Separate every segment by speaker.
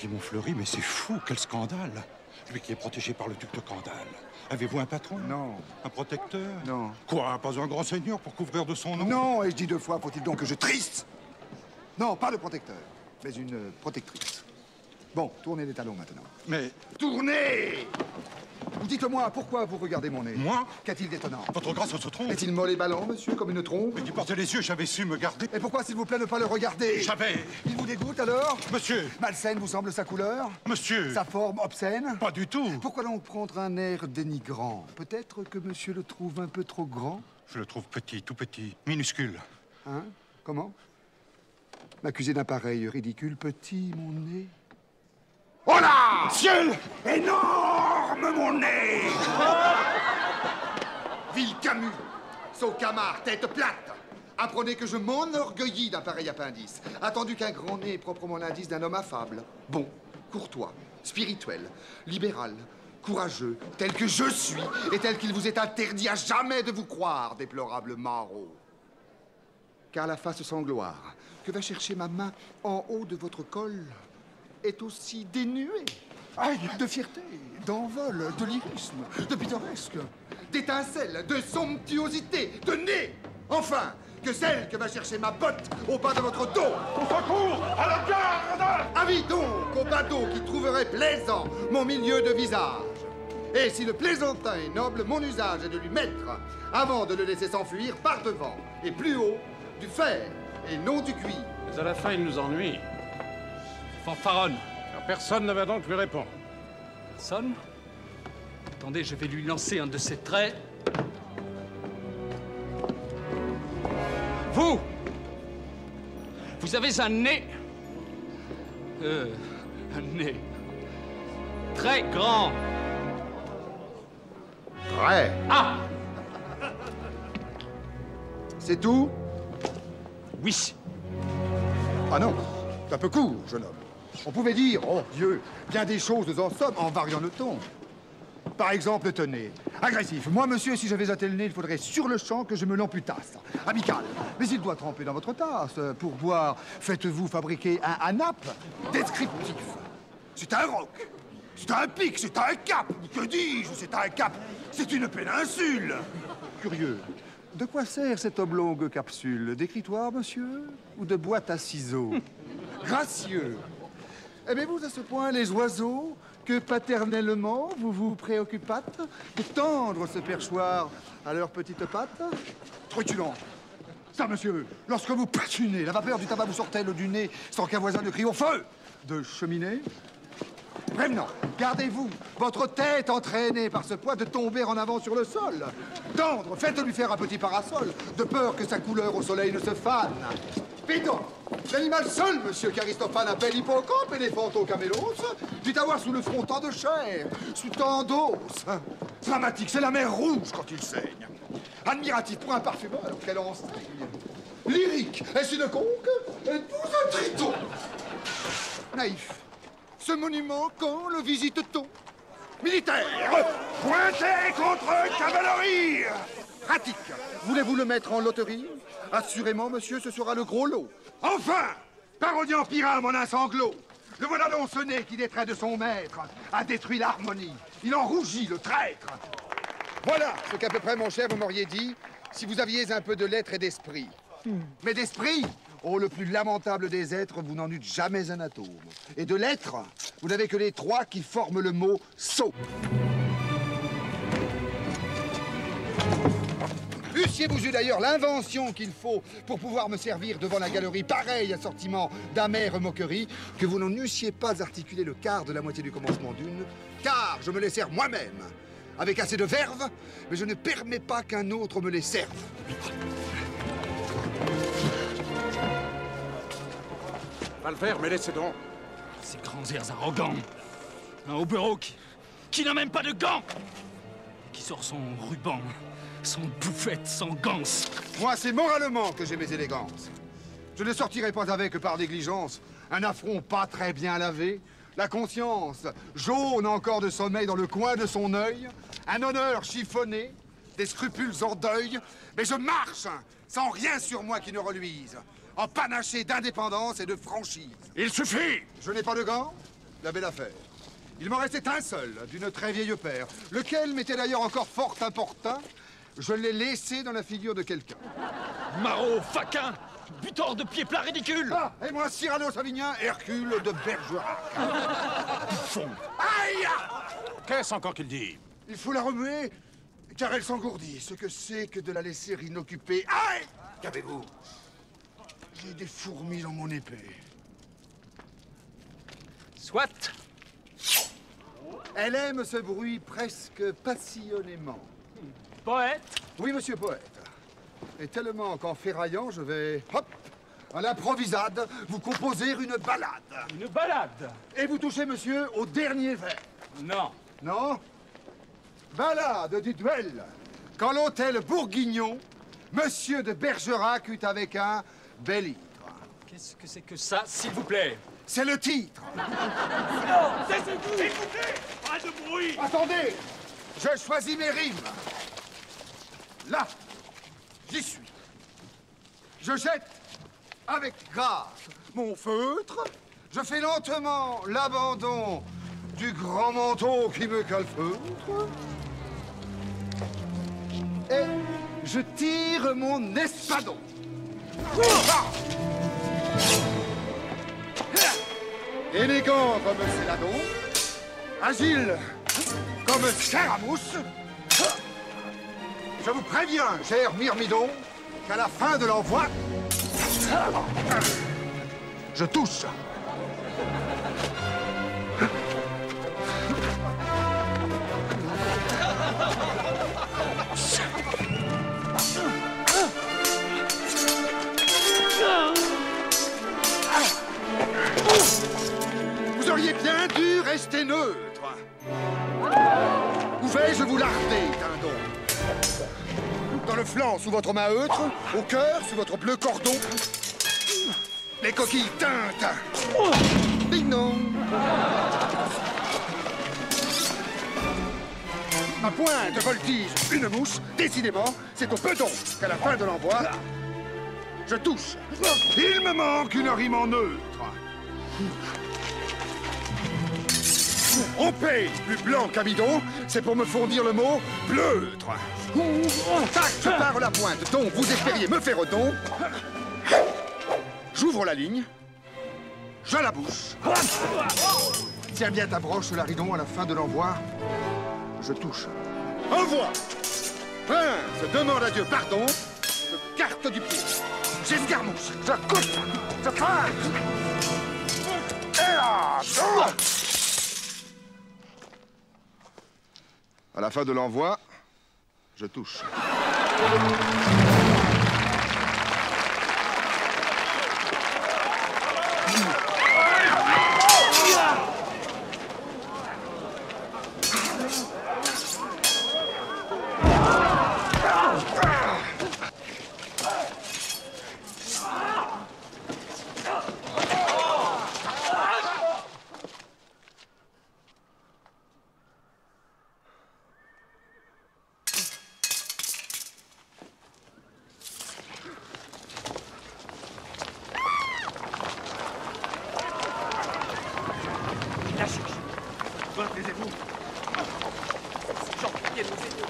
Speaker 1: Simon Fleury, mais c'est fou, quel scandale. Lui qui est protégé par le duc de Candale. Avez-vous un patron?
Speaker 2: Non.
Speaker 1: Un protecteur?
Speaker 2: Non.
Speaker 1: Quoi, pas un grand seigneur pour couvrir de son nom?
Speaker 2: Non, et je dis 2 fois, faut-il donc que je triste? Non, pas le protecteur, mais une protectrice. Bon, tournez les talons maintenant.
Speaker 1: Mais...
Speaker 2: Tournez! Dites-moi, pourquoi vous regardez mon nez?
Speaker 1: Moi?
Speaker 2: Qu'a-t-il d'étonnant?
Speaker 1: Votre grâce se trompe.
Speaker 2: Est-il molle et ballant, monsieur, comme une trompe?
Speaker 1: Mais d'y porter les yeux, j'avais su me garder.
Speaker 2: Et pourquoi, s'il vous plaît, ne pas le regarder?
Speaker 1: J'avais...
Speaker 2: Il vous dégoûte, alors?
Speaker 1: Monsieur!
Speaker 2: Malsaine vous semble sa couleur?
Speaker 1: Monsieur!
Speaker 2: Sa forme obscène?
Speaker 1: Pas du tout.
Speaker 2: Pourquoi donc prendre un air dénigrant? Peut-être que monsieur le trouve un peu trop grand?
Speaker 1: Je le trouve petit, tout petit, minuscule.
Speaker 2: Hein? Comment? M'accuser d'un pareil ridicule petit, mon nez? Oh là!
Speaker 1: Ciel!
Speaker 2: Énorme, mon nez! Ville Camus, Saucamard, tête plate. Apprenez que je m'enorgueillis d'un pareil appendice, attendu qu'un grand nez est proprement l'indice d'un homme affable, bon, courtois, spirituel, libéral, courageux, tel que je suis, et tel qu'il vous est interdit à jamais de vous croire, déplorable maraud. Car la face sans gloire que va chercher ma main en haut de votre col est aussi dénuée de fierté, d'envol, de lyrisme, de pittoresque, d'étincelles, de somptuosité, de nez, enfin, que celle que va chercher ma botte au bas de votre dos.
Speaker 1: Au secours! À la garde!
Speaker 2: Avis donc au badaud qui trouverait plaisant mon milieu de visage. Et si le plaisantin est noble, mon usage est de lui mettre, avant de le laisser s'enfuir, par devant, et plus haut, du fer, et non du cuir.
Speaker 3: Mais à la fin, il nous ennuie.
Speaker 4: Fanfaronne.
Speaker 3: Alors, personne ne va donc lui répondre.
Speaker 4: Sonne. Attendez, je vais lui lancer un de ses traits. Vous! Vous avez un nez. Un nez. Très grand.
Speaker 2: Très.
Speaker 4: Ah!
Speaker 2: C'est tout?
Speaker 4: Oui.
Speaker 2: Ah non, c'est un peu court, jeune homme. On pouvait dire, oh Dieu, bien des choses en somme en variant le ton. Par exemple, tenez, agressif. Moi, monsieur, si j'avais attelé le nez, il faudrait sur le champ que je me l'amputasse. Amical. Mais il doit tremper dans votre tasse. Pour boire, faites-vous fabriquer un nappe descriptif. C'est un roc. C'est un pic, c'est un cap. Que dis-je? C'est un cap. C'est une péninsule. Curieux. De quoi sert cette oblongue capsule? D'écritoire, monsieur? Ou de boîte à ciseaux? Gracieux. Aimez-vous à ce point les oiseaux que paternellement vous vous préoccupâtes de tendre ce perchoir à leurs petites pattes? Truculent. Ça, monsieur, lorsque vous patinez, la vapeur du tabac vous sort-elle du nez sans qu'un voisin ne crie au feu de cheminée? Prévenant, gardez-vous votre tête entraînée par ce poids de tomber en avant sur le sol. Tendre, faites-lui faire un petit parasol, de peur que sa couleur au soleil ne se fane. Pédant, l'animal seul, monsieur qu'Aristophane appelle hippocampe éléphanto-camélos, dut avoir sous le front tant de chair, sous tant d'os. Dramatique, c'est la mer rouge quand il saigne. Admiratif pour un parfumeur, quel enseigne. Lyrique, est-ce une conque? Êtes-vous un triton? Naïf. Ce monument, quand le visite-t-on? Militaire, pointez contre cavalerie. Pratique. Voulez-vous le mettre en loterie? Assurément, monsieur, ce sera le gros lot. Enfin, parodiant Pyrrha, mon insanglot. Le voilà donc ce nez qui, des traits de son maître, a détruit l'harmonie. Il en rougit, le traître. Voilà ce qu'à peu près, mon cher, vous m'auriez dit si vous aviez un peu de lettres et d'esprit. Mais d'esprit, oh, le plus lamentable des êtres, vous n'en eûtes jamais un atome. Et de lettres, vous n'avez que les 3 qui forment le mot « sot ». Eussiez-vous eu d'ailleurs l'invention qu'il faut pour pouvoir me servir devant la galerie pareil assortiment d'amères moqueries, que vous n'en eussiez pas articulé le quart de la moitié du commencement d'une, car je me les sers moi-même, avec assez de verve, mais je ne permets pas qu'un autre me les serve.
Speaker 3: Va le faire, mais laissez donc.
Speaker 4: Ces grands airs arrogants. Un hobereau qui n'a même pas de gants. Qui sort son ruban, son bouffette, son ganse.
Speaker 2: Moi, c'est moralement que j'ai mes élégances. Je ne sortirai pas avec par négligence un affront pas très bien lavé, la conscience jaune encore de sommeil dans le coin de son œil, un honneur chiffonné, des scrupules en deuil, mais je marche sans rien sur moi qui ne reluise, empanaché d'indépendance et de franchise.
Speaker 3: Il suffit!
Speaker 2: Je n'ai pas de gants, la belle affaire. Il m'en restait un seul, d'une très vieille paire, lequel m'était d'ailleurs encore fort importun. Je l'ai laissé dans la figure de quelqu'un.
Speaker 4: Maraud, faquin, butor de pieds plats ridicule.
Speaker 2: Ah, et moi, Cyrano Savinien, Hercule de Bergerac.
Speaker 4: Bouffon.
Speaker 2: Aïe!
Speaker 3: Qu'est-ce encore qu'il dit?
Speaker 2: Il faut la remuer, car elle s'engourdit. Ce que c'est que de la laisser inoccupée. Aïe! Qu'avez-vous? J'ai des fourmis dans mon épée.
Speaker 4: Soit.
Speaker 2: Elle aime ce bruit presque passionnément.
Speaker 4: Poète.
Speaker 2: Oui, monsieur poète. Et tellement qu'en ferraillant, je vais, hop, à l'improvisade, vous composer une ballade.
Speaker 4: Une balade.
Speaker 2: Et vous touchez, monsieur, au dernier vers.
Speaker 4: Non.
Speaker 2: Non? Ballade du duel. Quand l'hôtel Bourguignon, monsieur de Bergerac eut avec un bel hydre.
Speaker 4: Qu'est-ce que c'est que ça, s'il vous plaît?
Speaker 2: C'est le titre.
Speaker 4: Non, taisez-vous. Écoutez, pas de bruit.
Speaker 2: Attendez, je choisis mes rimes. Là, j'y suis. Je jette avec grâce mon feutre. Je fais lentement l'abandon du grand manteau qui me calfeutre. Et je tire mon espadon. Élégant comme Céladon, agile comme Scaramouche. Je vous préviens, cher Myrmidon, qu'à la fin de l'envoi, je touche. Vous auriez bien dû rester neutre. Où vais-je vous larder, dindon? Dans le flanc, sous votre main eutre, au cœur, sous votre bleu cordon. Les coquilles teintes. Ding dong. À point de voltige, une mouche. Décidément, c'est au bedon qu'à la fin de l'envoi, je touche. Il me manque une rime en neutre. On paye plus blanc qu'un bidon, c'est pour me fournir le mot bleutre. Tac, je pars la pointe, donc vous espériez me faire don. J'ouvre la ligne, je la bouche. Tiens bien ta broche, Laridon, à la fin de l'envoi, je touche. Envoie. Se demande à Dieu pardon, je carte du pied. J'escarmouche, je coupe, je craque. Et là, à la fin de l'envoi, je touche.
Speaker 4: Taisez-vous. Ces gens qui viennent nous aider.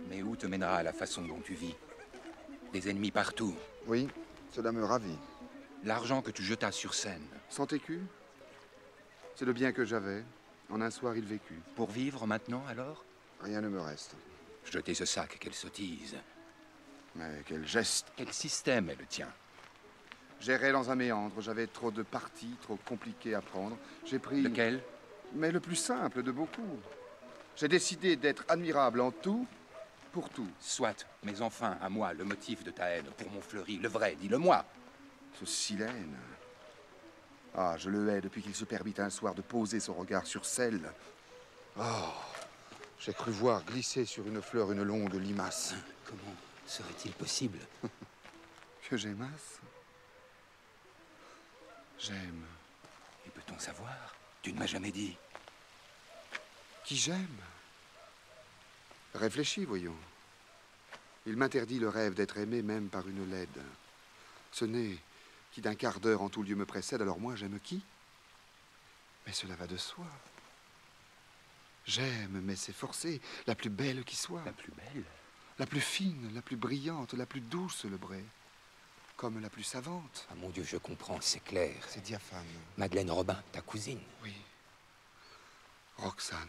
Speaker 5: Mais où te mènera la façon dont tu vis? Des ennemis partout.
Speaker 2: Oui, cela me ravit.
Speaker 5: L'argent que tu jetas sur scène.
Speaker 2: 100 écus? C'est le bien que j'avais. En un soir, il vécut.
Speaker 5: Pour vivre maintenant, alors?
Speaker 2: Rien ne me reste.
Speaker 5: Jeter ce sac, quelle sottise.
Speaker 2: Mais quel geste!
Speaker 5: Quel système est le tien?
Speaker 2: J'errais dans un méandre. J'avais trop de partis, trop compliqués à prendre. J'ai pris...
Speaker 5: Lequel?
Speaker 2: Mais le plus simple de beaucoup. J'ai décidé d'être admirable en tout, pour tout.
Speaker 5: Soit, mais enfin, à moi, le motif de ta haine pour Montfleury, le vrai, dis-le-moi.
Speaker 2: Ce Silène. Ah, je le hais depuis qu'il se permit un soir de poser son regard sur celle. Oh, j'ai cru voir glisser sur une fleur une longue limace.
Speaker 5: Comment serait-il possible?
Speaker 2: Que j'aimasse? J'aime.
Speaker 5: Et peut-on savoir? Tu ne m'as jamais dit.
Speaker 2: Qui j'aime? Réfléchis, voyons. Il m'interdit le rêve d'être aimé même par une laide. Ce n'est qui d'un quart d'heure en tout lieu me précède, alors moi j'aime qui? Mais cela va de soi. J'aime, mais c'est forcé, la plus belle qui soit.
Speaker 5: La plus belle?
Speaker 2: La plus fine, la plus brillante, la plus douce, le bray. Comme la plus savante.
Speaker 5: Ah mon Dieu, je comprends, c'est clair.
Speaker 2: C'est diaphane.
Speaker 5: Madeleine Robin, ta cousine.
Speaker 2: Oui. Roxane.